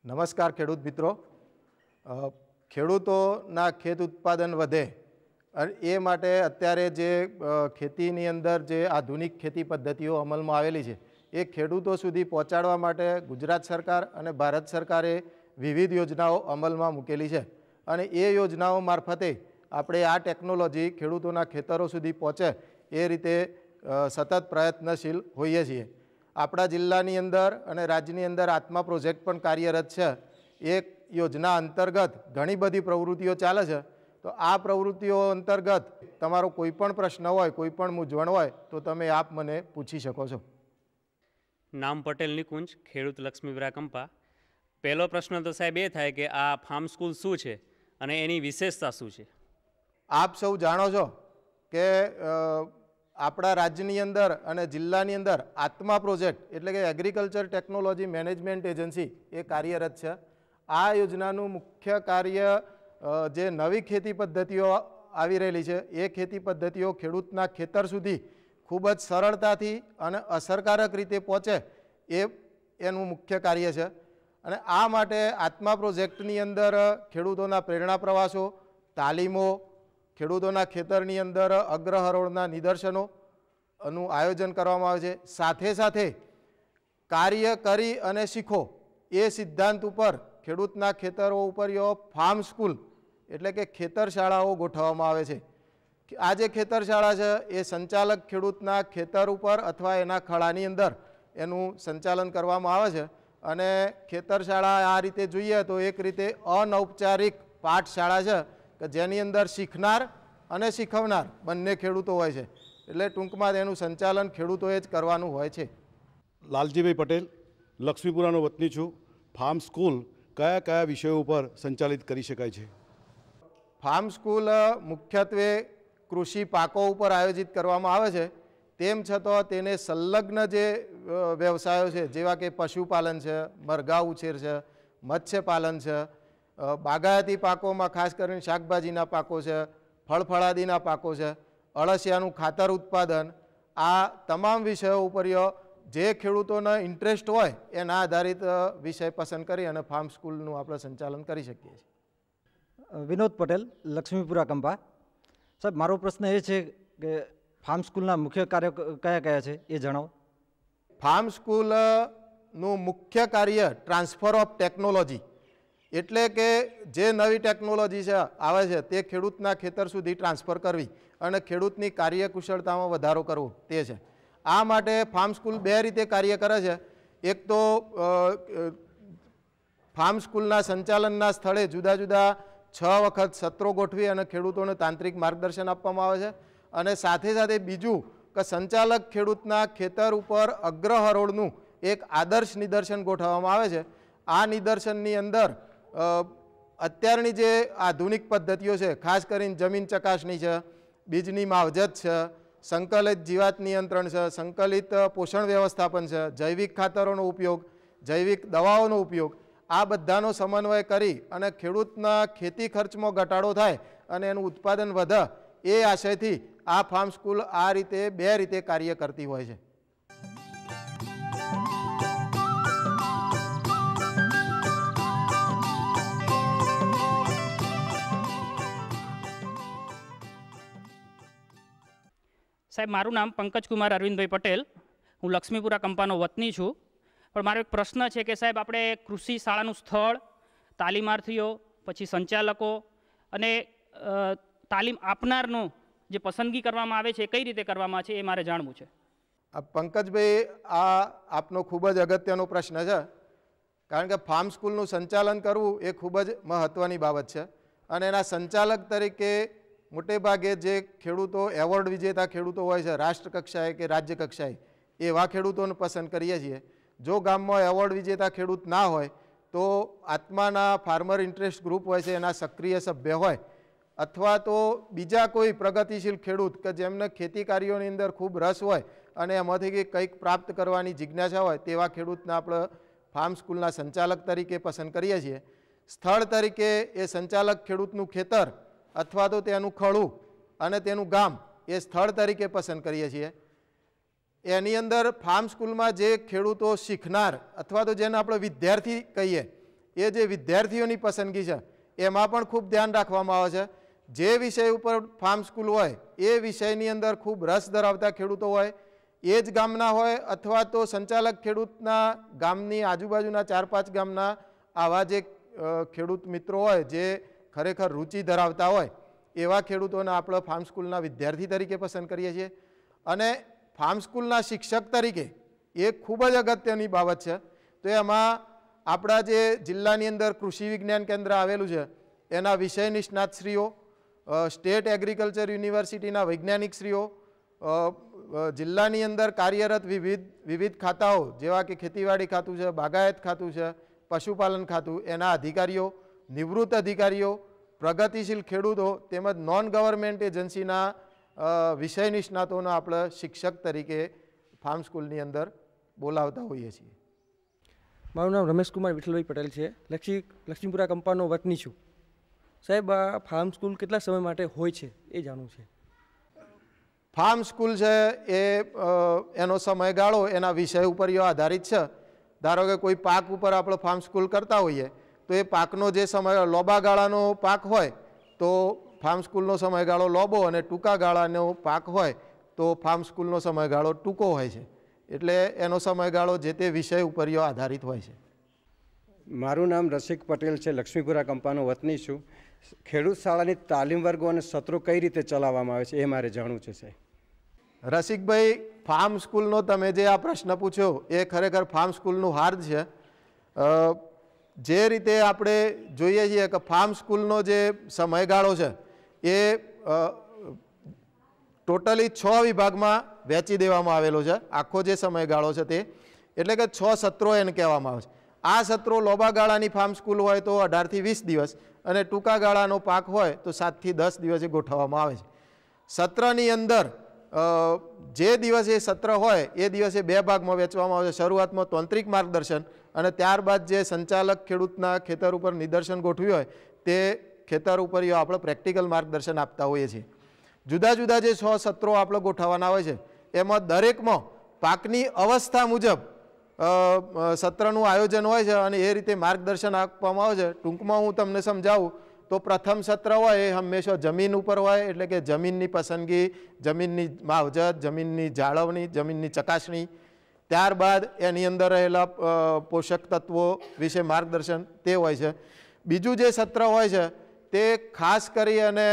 નમસ્કાર ખેડૂત મિત્રો. ખેડૂતોના ખેત ઉત્પાદન વધે અને એ માટે અત્યારે જે ખેતીની અંદર જે આધુનિક ખેતી પદ્ધતિઓ અમલમાં આવેલી છે એ ખેડૂતો સુધી પહોંચાડવા માટે ગુજરાત સરકાર અને ભારત સરકારે વિવિધ યોજનાઓ અમલમાં મૂકેલી છે અને એ યોજનાઓ મારફતે આપણે આ ટેકનોલોજી ખેડૂતોના ખેતરો સુધી પહોંચે એ રીતે સતત પ્રયત્નશીલ હોઈએ છીએ. આપણા જિલ્લાની અંદર અને રાજ્યની અંદર આત્મા પ્રોજેક્ટ પણ કાર્યરત છે. એક યોજના અંતર્ગત ઘણી બધી પ્રવૃત્તિઓ ચાલે છે. તો આ પ્રવૃત્તિઓ અંતર્ગત તમારો કોઈ પણ પ્રશ્ન હોય, કોઈ પણ મૂંઝવણ હોય તો તમે આપ મને પૂછી શકો છો. નામ પટેલ નિકુંજ, ખેડૂત લક્ષ્મીપુરા કંપા. પહેલો પ્રશ્ન તો સાહેબ એ થાય કે આ ફાર્મ સ્કૂલ શું છે અને એની વિશેષતા શું છે? આપ સૌ જાણો છો કે આપણા રાજ્યની અંદર અને જિલ્લાની અંદર આત્મા પ્રોજેક્ટ એટલે કે એગ્રીકલ્ચર ટેકનોલોજી મેનેજમેન્ટ એજન્સી એ કાર્યરત છે. આ યોજનાનું મુખ્ય કાર્ય જે નવી ખેતી પદ્ધતિઓ આવી રહેલી છે એ ખેતી પદ્ધતિઓ ખેડૂતના ખેતર સુધી ખૂબ જ સરળતાથી અને અસરકારક રીતે પહોંચે એનું મુખ્ય કાર્ય છે. અને આ માટે આત્મા પ્રોજેક્ટની અંદર ખેડૂતોના પ્રેરણા પ્રવાસો, તાલીમો, ખેડૂતોના ખેતરની અંદર અગ્રહરોળના નિદર્શનોનું આયોજન કરવામાં આવે છે. સાથે સાથે કાર્ય કરી અને શીખો એ સિદ્ધાંત ઉપર ખેડૂતના ખેતરો ઉપર ફાર્મ સ્કૂલ એટલે કે ખેતર શાળાઓ ગોઠવવામાં આવે છે. આ જે ખેતર શાળા છે એ સંચાલક ખેડૂતના ખેતર ઉપર અથવા એના ખળાની અંદર એનું સંચાલન કરવામાં આવે છે. અને ખેતર શાળા આ રીતે જોઈએ તો એક રીતે અનૌપચારિક પાઠશાળા છે કે જેની અંદર શીખનાર અને શીખવનાર બંને ખેડૂતો હોય છે. એટલે ટૂંકમાં તેનું સંચાલન ખેડૂતોએ જ કરવાનું હોય છે. લાલજીભાઈ પટેલ, લક્ષ્મીપુરાનો વતની છું. ફાર્મ સ્કૂલ કયા કયા વિષયો ઉપર સંચાલિત કરી શકાય છે? ફાર્મ સ્કૂલ મુખ્યત્વે કૃષિ પાકો ઉપર આયોજિત કરવામાં આવે છે. તેમ છતાં તેને સંલગ્ન જે વ્યવસાયો છે જેવા કે પશુપાલન છે, મરઘા ઉછેર છે, મત્સ્યપાલન છે, બાગાયતી પાકોમાં ખાસ કરીને શાકભાજીના પાકો છે, ફળફળાદીના પાકો છે, અળસિયાનું ખાતર ઉત્પાદન, આ તમામ વિષયો ઉપર જે ખેડૂતોને ઇન્ટરેસ્ટ હોય એના આધારિત વિષય પસંદ કરી અને ફાર્મ સ્કૂલનું આપણે સંચાલન કરી શકીએ છીએ. વિનોદ પટેલ, લક્ષ્મીપુરા કંપા. સાહેબ, મારો પ્રશ્ન એ છે કે ફાર્મ સ્કૂલના મુખ્ય કાર્ય કયા કયા છે એ જણાવો. ફાર્મ સ્કૂલનું મુખ્ય કાર્ય ટ્રાન્સફર ઓફ ટેકનોલોજી એટલે કે જે નવી ટેકનોલોજી છે આવે છે તે ખેડૂતના ખેતર સુધી ટ્રાન્સફર કરવી અને ખેડૂતની કાર્યકુશળતામાં વધારો કરવો તે છે. આ માટે ફાર્મ સ્કૂલ બે રીતે કાર્ય કરે છે. એક તો ફાર્મ સ્કૂલના સંચાલનના સ્થળે જુદા જુદા 6 વખત સત્રો ગોઠવી અને ખેડૂતોને તાંત્રિક માર્ગદર્શન આપવામાં આવે છે. અને સાથે સાથે બીજું કે સંચાલક ખેડૂતના ખેતર ઉપર અગ્રહરોળનું એક આદર્શ નિદર્શન ગોઠવવામાં આવે છે. આ નિદર્શનની અંદર અત્યારની જે આધુનિક પદ્ધતિઓ છે, ખાસ કરીને જમીન ચકાસણી છે, બીજની માવજત છે, સંકલિત જીવાત નિયંત્રણ છે, સંકલિત પોષણ વ્યવસ્થાપન છે, જૈવિક ખાતરોનો ઉપયોગ, જૈવિક દવાઓનો ઉપયોગ, આ બધાનો સમન્વય કરી અને ખેડૂતના ખેતી ખર્ચમાં ઘટાડો થાય અને એનું ઉત્પાદન વધે એ આશયથી આ ફાર્મ સ્કૂલ આ રીતે બે રીતે કાર્ય કરતી હોય છે. સાહેબ, મારું નામ પંકજકુમાર અરવિંદભાઈ પટેલ. હું લક્ષ્મીપુરા કંપાનો વતની છું. પણ મારો એક પ્રશ્ન છે કે સાહેબ, આપણે કૃષિ શાળાનું સ્થળ, તાલીમાર્થીઓ, પછી સંચાલકો અને તાલીમ આપનારનું જે પસંદગી કરવામાં આવે છે એ કઈ રીતે કરવામાં છે એ મારે જાણવું છે. પંકજભાઈ, આ આપનો ખૂબ જ અગત્યનો પ્રશ્ન છે. કારણ કે ફાર્મ સ્કૂલનું સંચાલન કરવું એ ખૂબ જ મહત્ત્વની બાબત છે. અને એના સંચાલક તરીકે મોટે ભાગે જે ખેડૂતો એવોર્ડ વિજેતા ખેડૂતો હોય છે રાષ્ટ્ર કક્ષાએ કે રાજ્ય કક્ષાએ એવા ખેડૂતોને પસંદ કરીએ છીએ. જો ગામમાં એવોર્ડ વિજેતા ખેડૂત ના હોય તો આત્માના ફાર્મર ઇન્ટરેસ્ટ ગ્રુપ હોય છે એના સક્રિય સભ્ય હોય અથવા તો બીજા કોઈ પ્રગતિશીલ ખેડૂત કે જેમને ખેતી કાર્યોની અંદર ખૂબ રસ હોય અને એમાંથી કંઈક પ્રાપ્ત કરવાની જિજ્ઞાસા હોય તેવા ખેડૂતને આપણે ફાર્મ સ્કૂલના સંચાલક તરીકે પસંદ કરીએ છીએ. સ્થળ તરીકે એ સંચાલક ખેડૂતનું ખેતર અથવા તો તેનું ખળું અને તેનું ગામ એ સ્થળ તરીકે પસંદ કરીએ છીએ. એની અંદર ફાર્મ સ્કૂલમાં જે ખેડૂતો શીખનાર અથવા તો જેને આપણે વિદ્યાર્થી કહીએ એ જે વિદ્યાર્થીઓની પસંદગી છે એમાં પણ ખૂબ ધ્યાન રાખવામાં આવે છે. જે વિષય ઉપર ફાર્મ સ્કૂલ હોય એ વિષયની અંદર ખૂબ રસ ધરાવતા ખેડૂતો હોય, એ જ ગામના હોય અથવા તો સંચાલક ખેડૂતના ગામની આજુબાજુના 4-5 ગામના આવા જે ખેડૂત મિત્રો હોય જે ખરેખર રુચિ ધરાવતા હોય એવા ખેડૂતોને આપણે ફાર્મ સ્કૂલના વિદ્યાર્થી તરીકે પસંદ કરીએ છીએ. અને ફાર્મ સ્કૂલના શિક્ષક તરીકે એ ખૂબ જ અગત્યની બાબત છે. તો એમાં આપણા જે જિલ્લાની અંદર કૃષિ વિજ્ઞાન કેન્દ્ર આવેલું છે એના વિષય નિષ્ણાતશ્રીઓ, સ્ટેટ એગ્રીકલ્ચર યુનિવર્સિટીના વૈજ્ઞાનિકશ્રીઓ, જિલ્લાની અંદર કાર્યરત વિવિધ ખાતાઓ જેવા કે ખેતીવાડી ખાતું છે, બાગાયત ખાતું છે, પશુપાલન ખાતું, એના અધિકારીઓ, નિવૃત્ત અધિકારીઓ, પ્રગતિશીલ ખેડૂતો તેમજ નોન ગવર્મેન્ટ એજન્સીના વિષય નિષ્ણાતોને આપણે શિક્ષક તરીકે ફાર્મ સ્કૂલની અંદર બોલાવતા હોઈએ છીએ. મારું નામ રમેશકુમાર વિઠ્ઠલભાઈ પટેલ છે. લક્ષ્મીપુરા કંપાનો વતની છું. સાહેબ, આ ફાર્મ સ્કૂલ કેટલા સમય માટે હોય છે એ જાણવું છે. ફાર્મ સ્કૂલ છે એ એનો સમયગાળો એના વિષય ઉપર આધારિત છે. ધારો કે કોઈ પાક ઉપર આપણે ફાર્મ સ્કૂલ કરતા હોઈએ તો એ પાકનો જે સમય લોબા ગાળાનો પાક હોય તો ફાર્મ સ્કૂલનો સમયગાળો લોબો, અને ટૂંકા ગાળાનો પાક હોય તો ફાર્મ સ્કૂલનો સમયગાળો ટૂંકો હોય છે. એટલે એનો સમયગાળો જે તે વિષય ઉપર આધારિત હોય છે. મારું નામ રસિક પટેલ છે. લક્ષ્મીપુરા કંપાનો વતની છું. ખેડૂત શાળાની તાલીમ વર્ગો અને સત્રો કઈ રીતે ચલાવવામાં આવે છે એ મારે જાણવું છે સાહેબ. રસિકભાઈ, ફાર્મ સ્કૂલનો તમે જે આ પ્રશ્ન પૂછ્યો એ ખરેખર ફાર્મ સ્કૂલનું હાર્દ છે. જે રીતે આપણે જોઈએ છીએ કે ફાર્મ સ્કૂલનો જે સમયગાળો છે એ ટોટલી 6 વિભાગમાં વહેંચી દેવામાં આવેલો છે. આખો જે સમયગાળો છે તે એટલે કે 6 સત્રો એને કહેવામાં આવે છે. આ સત્રો લોબા ગાળાની ફાર્મ સ્કૂલ હોય તો 18 થી 20 દિવસ અને ટૂંકા ગાળાનો પાક હોય તો 7 થી 10 દિવસે ગોઠવવામાં આવે છે. સત્રની અંદર જે દિવસે સત્ર હોય એ દિવસે 2 ભાગમાં વહેંચવામાં આવે છે. શરૂઆતમાં તાંત્રિક માર્ગદર્શન અને ત્યારબાદ જે સંચાલક ખેડૂતના ખેતર ઉપર નિદર્શન ગોઠવ્યું હોય તે ખેતર ઉપર આપણે પ્રેક્ટિકલ માર્ગદર્શન આપતા હોઈએ છીએ. જુદા જુદા જે 6 સત્રો આપણે ગોઠવવાના હોય છે એમાં દરેકમાં પાકની અવસ્થા મુજબ સત્રનું આયોજન હોય છે અને એ રીતે માર્ગદર્શન આપવામાં આવે છે. ટૂંકમાં હું તમને સમજાવું તો પ્રથમ સત્ર હોય એ હંમેશા જમીન ઉપર હોય, એટલે કે જમીનની પસંદગી, જમીનની માવજત, જમીનની જાળવણી, જમીનની ચકાસણી, ત્યારબાદ એની અંદર રહેલા પોષક તત્વો વિશે માર્ગદર્શન તે હોય છે. બીજું જે સત્ર હોય છે તે ખાસ કરી અને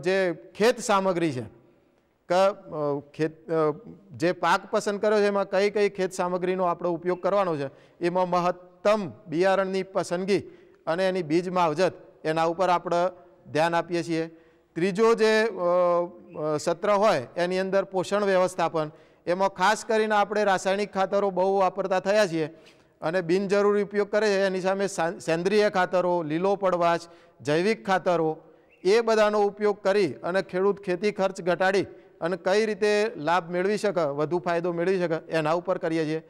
જે ખેત સામગ્રી છે કે જે પાક પસંદ કર્યો છે એમાં કઈ કઈ ખેત સામગ્રીનો આપણે ઉપયોગ કરવાનો છે એમાં મહત્તમ બિયારણની પસંદગી અને એની બીજ માવજત એના ઉપર આપણે ધ્યાન આપીએ છીએ. ત્રીજો જે સત્ર હોય એની અંદર પોષણ વ્યવસ્થાપન, એમાં ખાસ કરીને આપણે રાસાયણિક ખાતરો બહુ વાપરતા થયા છીએ અને બિનજરૂરી ઉપયોગ કરે છે. એની સામે સેન્દ્રિય ખાતરો, લીલો પડવાશ, જૈવિક ખાતરો એ બધાનો ઉપયોગ કરી અને ખેડૂત ખેતી ખર્ચ ઘટાડી અને કઈ રીતે લાભ મેળવી શકે, વધુ ફાયદો મેળવી શકે એના ઉપર કરીએ છીએ.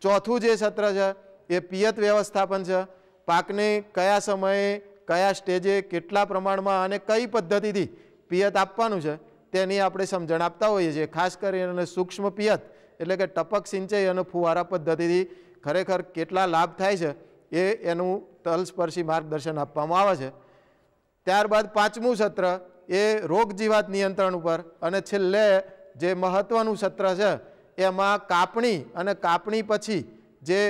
ચોથું જે સત્ર છે એ પિયત વ્યવસ્થાપન છે. પાકને કયા સમયે, કયા સ્ટેજે, કેટલા પ્રમાણમાં અને કઈ પદ્ધતિથી પિયત આપવાનું છે તેની આપણે સમજણ આપતા હોઈએ છીએ. ખાસ કરીને સૂક્ષ્મ પિયત એટલે કે ટપક સિંચાઈ અને ફુવારા પદ્ધતિથી ખરેખર કેટલા લાભ થાય છે એનું તલસ્પર્શી માર્ગદર્શન આપવામાં આવે છે. ત્યારબાદ 5મું સત્ર એ રોગ જીવાત નિયંત્રણ ઉપર અને છેલ્લે જે મહત્ત્વનું સત્ર છે એમાં કાપણી અને કાપણી પછી જે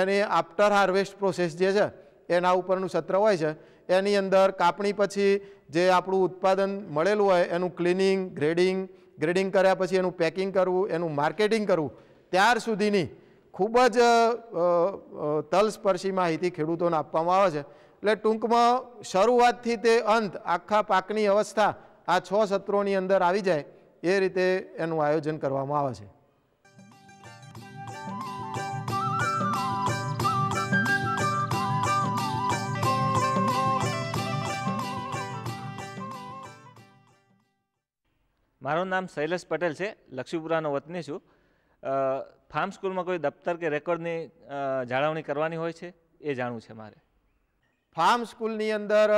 એની આફ્ટર હાર્વેસ્ટ પ્રોસેસ જે છે એના ઉપરનું સત્ર હોય છે. એની અંદર કાપણી પછી જે આપણું ઉત્પાદન મળેલું હોય એનું ક્લિનિંગ, ગ્રેડિંગ કર્યા પછી એનું પેકિંગ કરવું, એનું માર્કેટિંગ કરવું, ત્યાર સુધીની ખૂબ જ તલસ્પર્શી માહિતી ખેડૂતોને આપવામાં આવે છે. એટલે ટૂંકમાં શરૂઆતથી તે અંત આખા પાકની અવસ્થા આ 6 સત્રોની અંદર આવી જાય એ રીતે એનું આયોજન કરવામાં આવે છે. મારું નામ શૈલેષ પટેલ છે. લક્ષ્મીપુરાનો વતની છું. ફાર્મ સ્કૂલમાં કોઈ દફતર કે રેકોર્ડની જાળવણી કરવાની હોય છે એ જાણવું છે મારે. ફાર્મ સ્કૂલની અંદર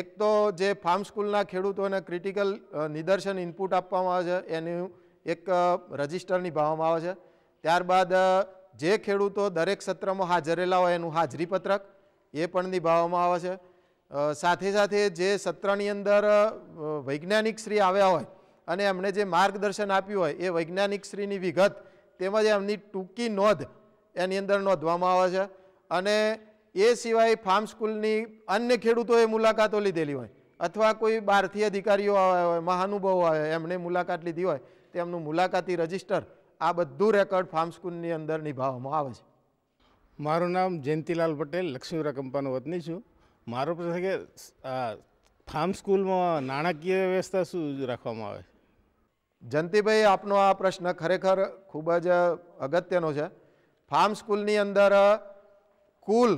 એક તો જે ફાર્મ સ્કૂલના ખેડૂતોને ક્રિટિકલ નિદર્શન ઇનપુટ આપવામાં આવે છે એનું એક રજિસ્ટર નિભાવવામાં આવે છે. ત્યારબાદ જે ખેડૂતો દરેક સત્રમાં હાજર રહેલા હોય એનું હાજરી પત્રક, એ પણ નિભાવવામાં આવે છે. સાથે સાથે જે સત્રની અંદર વૈજ્ઞાનિક શ્રી આવ્યા હોય અને એમણે જે માર્ગદર્શન આપ્યું હોય એ વૈજ્ઞાનિક શ્રીની વિગત તેમજ એમની ટૂંકી નોંધ એની અંદર નોંધવામાં આવે છે. અને એ સિવાય ફાર્મ સ્કૂલની અન્ય ખેડૂતોએ મુલાકાતો લીધેલી હોય અથવા કોઈ બહારથી અધિકારીઓ આવ્યા હોય, મહાનુભાવો આવ્યા એમણે મુલાકાત લીધી હોય તેમનું મુલાકાતી રજિસ્ટર, આ બધું રેકોર્ડ ફાર્મ સ્કૂલની અંદર નિભાવવામાં આવે છે. મારું નામ જયંતિલાલ પટેલ, લક્ષ્મીપુરા કંપાનો વતની છું. મારો પ્રશ્ન છે કે ફાર્મ સ્કૂલમાં નાણાકીય વ્યવસ્થા શું રાખવામાં આવે? જયંતિભાઈ, આપનો આ પ્રશ્ન ખરેખર ખૂબ જ અગત્યનો છે. ફાર્મ સ્કૂલની અંદર કુલ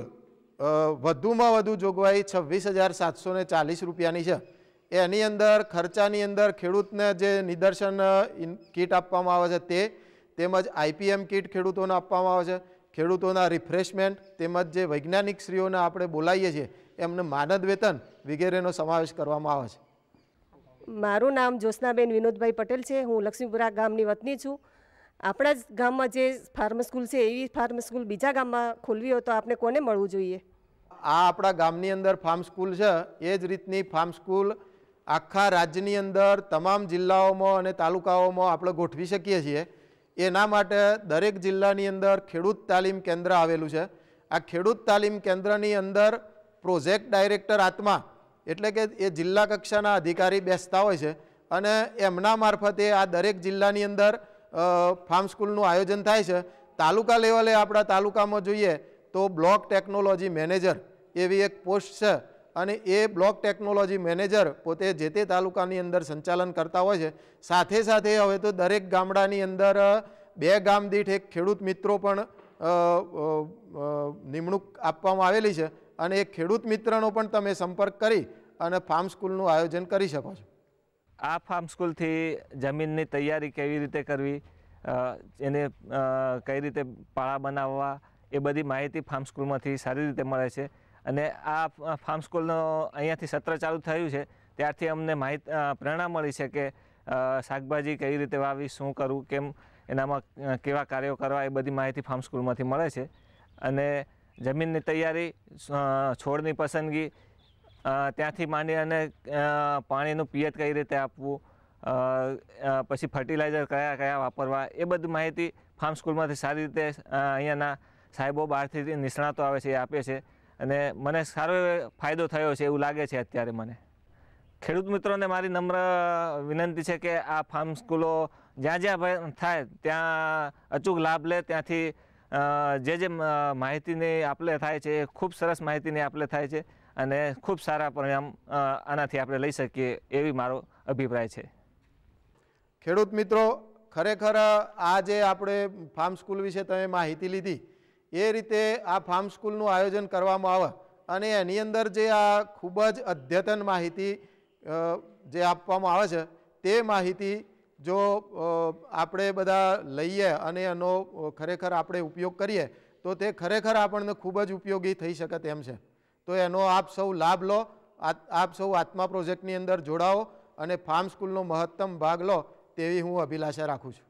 વધુમાં વધુ જોગવાઈ 26,740 રૂપિયાની છે. એની અંદર ખર્ચાની અંદર ખેડૂતને જે નિદર્શન કીટ આપવામાં આવે છે તે, તેમજ IPM કીટ ખેડૂતોને આપવામાં આવે છે, ખેડૂતોના રિફ્રેશમેન્ટ, તેમજ જે વૈજ્ઞાનિક શ્રીઓને આપણે બોલાવીએ છીએ એમને માનદ વેતન વગેરેનો સમાવેશ કરવામાં આવે છે. મારું નામ જ્યોત્સનાબેન વિનોદભાઈ પટેલ છે. હું લક્ષ્મીપુરા ગામની વતની છું. આપણા જ ગામમાં જે ફાર્મ સ્કૂલ છે એવી ફાર્મ સ્કૂલ બીજા ગામમાં ખોલવી હોય તો આપણે કોને મળવું જોઈએ? આ આપણા ગામની અંદર ફાર્મ સ્કૂલ છે એ જ રીતની ફાર્મ સ્કૂલ આખા રાજ્યની અંદર તમામ જિલ્લાઓમાં અને તાલુકાઓમાં આપણે ગોઠવી શકીએ છીએ. એના માટે દરેક જિલ્લાની અંદર ખેડૂત તાલીમ કેન્દ્ર આવેલું છે. આ ખેડૂત તાલીમ કેન્દ્રની અંદર પ્રોજેક્ટ ડાયરેક્ટર આત્મા એટલે કે એ જિલ્લા કક્ષાના અધિકારી બેસતા હોય છે અને એમના મારફતે આ દરેક જિલ્લાની અંદર ફાર્મ સ્કૂલનું આયોજન થાય છે. તાલુકા લેવલે આપણા તાલુકામાં જોઈએ તો બ્લોક ટેકનોલોજી મેનેજર એવી એક પોસ્ટ છે અને એ બ્લોક ટેકનોલોજી મેનેજર પોતે જે તે તાલુકાની અંદર સંચાલન કરતા હોય છે. સાથે સાથે હવે તો દરેક ગામડાની અંદર 2 ગામ દીઠ એક ખેડૂત મિત્રો પણ નિમણૂક આપવામાં આવેલી છે અને એ ખેડૂત મિત્રનો પણ તમે સંપર્ક કરી અને ફાર્મ સ્કૂલનું આયોજન કરી શકો છો. આ ફાર્મ સ્કૂલથી જમીનની તૈયારી કેવી રીતે કરવી, એને કઈ રીતે પાળા બનાવવા, એ બધી માહિતી ફાર્મ સ્કૂલમાંથી સારી રીતે મળે છે. અને આ ફાર્મ સ્કૂલનો અહીંયાથી સત્ર ચાલુ થયું છે ત્યારથી અમને પ્રેરણા મળી છે કે શાકભાજી કઈ રીતે વાવી, શું કરવું, કેમ એનામાં કેવા કાર્યો કરવા, એ બધી માહિતી ફાર્મ સ્કૂલમાંથી મળે છે. અને જમીનની તૈયારી, છોડની પસંદગી, ત્યાંથી માંડી અને પાણીનું પિયત કઈ રીતે આપવું, પછી ફર્ટિલાઇઝર કયા કયા વાપરવા, એ બધી માહિતી ફાર્મ સ્કૂલમાંથી સારી રીતે અહીંયાના સાહેબો બહારથી નિષ્ણાતો આવે છે એ આપે છે. અને મને સારો ફાયદો થયો છે એવું લાગે છે અત્યારે મને. ખેડૂત મિત્રોને મારી નમ્ર વિનંતી છે કે આ ફાર્મ સ્કૂલો જ્યાં જ્યાં થાય ત્યાં અચૂક લાભ લે. ત્યાંથી જે માહિતીની આપલે થાય છે એ ખૂબ સરસ માહિતીની આપલે થાય છે અને ખૂબ સારા પરિણામ આનાથી આપણે લઈ શકીએ એવી મારો અભિપ્રાય છે. ખેડૂત મિત્રો, ખરેખર આ જે આપણે ફાર્મ સ્કૂલ વિશે તમે માહિતી લીધી એ રીતે આ ફાર્મ સ્કૂલનું આયોજન કરવામાં આવે અને એની અંદર જે આ ખૂબ જ અદ્યતન માહિતી જે આપવામાં આવે છે તે માહિતી જો આપણે બધા લઈએ અને એનો ખરેખર આપણે ઉપયોગ કરીએ તો તે ખરેખર આપણને ખૂબ જ ઉપયોગી થઈ શકે તેમ છે. તો એનો આપ સૌ લાભ લો, આપ સૌ આત્મા પ્રોજેક્ટની અંદર જોડાઓ અને ફાર્મ સ્કૂલનો મહત્તમ ભાગ લો તેવી હું અભિલાષા રાખું છું.